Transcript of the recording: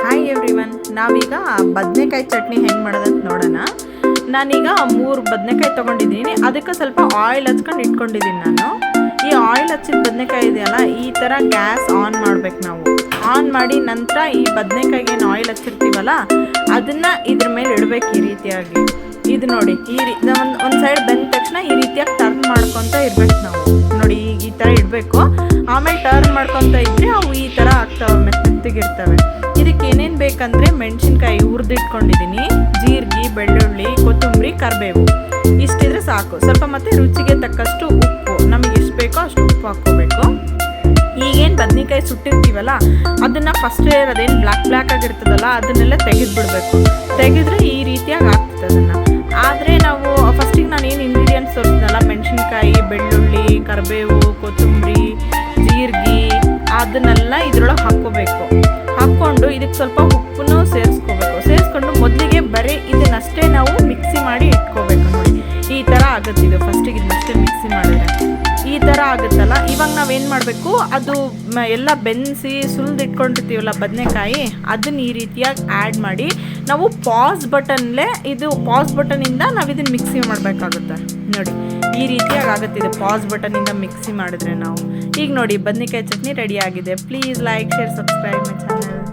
Hi everyone, ನಾವೀಗ ಬದನೆಕಾಯಿ ಚಟ್ನಿ ಹೆಂಗೆ ಮಾಡೋದಂತ ನೋಡೋಣ. ನಾನೀಗ 3 ಬದನೆಕಾಯಿ ತೊಗೊಂಡಿದ್ದೀನಿ. ಅದಕ್ಕೆ ಸ್ವಲ್ಪ ಆಯಿಲ್ ಹಚ್ಕೊಂಡು ಇಟ್ಕೊಂಡಿದ್ದೀನಿ ನಾನು. ಈ ಆಯಿಲ್ ಹಚ್ಚಿದ ಬದನೆಕಾಯಿ ಇದೆಯಲ್ಲ, ಈ ಥರ ಗ್ಯಾಸ್ ಆನ್ ಮಾಡ್ಬೇಕು ನಾವು. ಆನ್ ಮಾಡಿ ನಂತರ ಈ ಬದನೆಕಾಯಿಗೆ ಏನು ಆಯಿಲ್ ಹಚ್ಚಿರ್ತೀವಲ್ಲ ಅದನ್ನು ಇದ್ರ ಮೇಲೆ ಇಡಬೇಕು. ಈ ರೀತಿಯಾಗಿ ಇದು ನೋಡಿ, ಒಂದು ಸೈಡ್ ಬೆಂದ ತಕ್ಷಣ ಈ ರೀತಿಯಾಗಿ ಟರ್ನ್ ಮಾಡ್ಕೊತ ಇರ್ಬೇಕು ನಾವು. ನೋಡಿ ಈ ಥರ ಇಡಬೇಕು. ಆಮೇಲೆ ಟರ್ನ್ ಮಾಡ್ಕೊತ ಇದ್ದರೆ ಅವು ಈ ಥರ ಆಗ್ತವೆ, ಮೆತ್ತಗಿರ್ತವೆ. ಇದಕ್ಕೆ ಏನೇನು ಬೇಕಂದರೆ ಮೆಣಸಿನ್ಕಾಯಿ ಹುರಿದಿಟ್ಕೊಂಡಿದ್ದೀನಿ, ಜೀರಿಗೆ, ಬೆಳ್ಳುಳ್ಳಿ, ಕೊತ್ತಂಬರಿ, ಕರಿಬೇವು ಇಷ್ಟಿದ್ರೆ ಸಾಕು. ಸ್ವಲ್ಪ ಮತ್ತು ರುಚಿಗೆ ತಕ್ಕಷ್ಟು ಉಪ್ಪು, ನಮಗೆ ಎಷ್ಟು ಬೇಕೋ ಅಷ್ಟು ಉಪ್ಪು ಹಾಕ್ಕೋಬೇಕು. ಈಗೇನು ಬದನೆಕಾಯಿ ಸುಟ್ಟಿರ್ತೀವಲ್ಲ ಅದನ್ನು ಫಸ್ಟ್ ಅದೇನು ಬ್ಲ್ಯಾಕ್ ಆಗಿರ್ತದಲ್ಲ ಅದನ್ನೆಲ್ಲ ತೆಗೆದುಬಿಡ್ಬೇಕು. ತೆಗೆದ್ರೆ ಈ ರೀತಿಯಾಗಿ ಆಗ್ತದೆ ಅದನ್ನು. ಆದರೆ ನಾವು ಫಸ್ಟಿಗೆ ನಾನು ಏನು ಇಂಗ್ರೀಡಿಯೆಂಟ್ಸ್ ತೋರಿಸಿದ್ನಲ್ಲ, ಮೆಣಸಿನ್ಕಾಯಿ, ಬೆಳ್ಳುಳ್ಳಿ, ಕರಿಬೇವು, ಕೊತ್ತಂಬರಿ, ಜೀರಿಗೆ, ಅದನ್ನೆಲ್ಲ ಇದ್ರೊಳಗೆ ಹಾಕ್ಕೋಬೇಕು. ಹಾಕ್ಕೊಂಡು ಇದಕ್ಕೆ ಸ್ವಲ್ಪ ಉಪ್ಪನ್ನು ಸೇರಿಸ್ಕೊಂಡು ಮೊದಲಿಗೆ ಬರೀ ಇದನ್ನಷ್ಟೇ ನಾವು ಮಿಕ್ಸಿ ಮಾಡಿ ಇಟ್ಕೋಬೇಕು. ನೋಡಿ ಈ ಥರ ಆಗುತ್ತೆ. ಇದು ಫಸ್ಟಿಗೆ ಇದನ್ನಷ್ಟೇ ಮಿಕ್ಸಿ ಮಾಡಿದ್ರೆ ಈ ಥರ ಆಗುತ್ತಲ್ಲ. ಇವಾಗ ನಾವೇನು ಮಾಡಬೇಕು, ಅದು ಎಲ್ಲ ಬೆನ್ಸಿ ಸುಲಿದಿಟ್ಕೊಂಡಿರ್ತೀವಲ್ಲ ಬದನೆಕಾಯಿ, ಅದನ್ನ ಈ ರೀತಿಯಾಗಿ ಆ್ಯಡ್ ಮಾಡಿ ನಾವು ಪಾಸ್ ಬಟನಿಂದ ನಾವು ಇದನ್ನು ಮಿಕ್ಸಿ ಮಾಡಬೇಕಾಗುತ್ತೆ. ನೋಡಿ ಈ ರೀತಿಯಾಗಿ ಆಗುತ್ತೆ. ಇದು ಪಾಸ್ ಬಟನಿಂದ ಮಿಕ್ಸಿ ಮಾಡಿದ್ರೆ ನಾವು. ಈಗ ನೋಡಿ ಬದನೆಕಾಯಿ ಚಟ್ನಿ ರೆಡಿ ಆಗಿದೆ. Please like, share, subscribe my channel.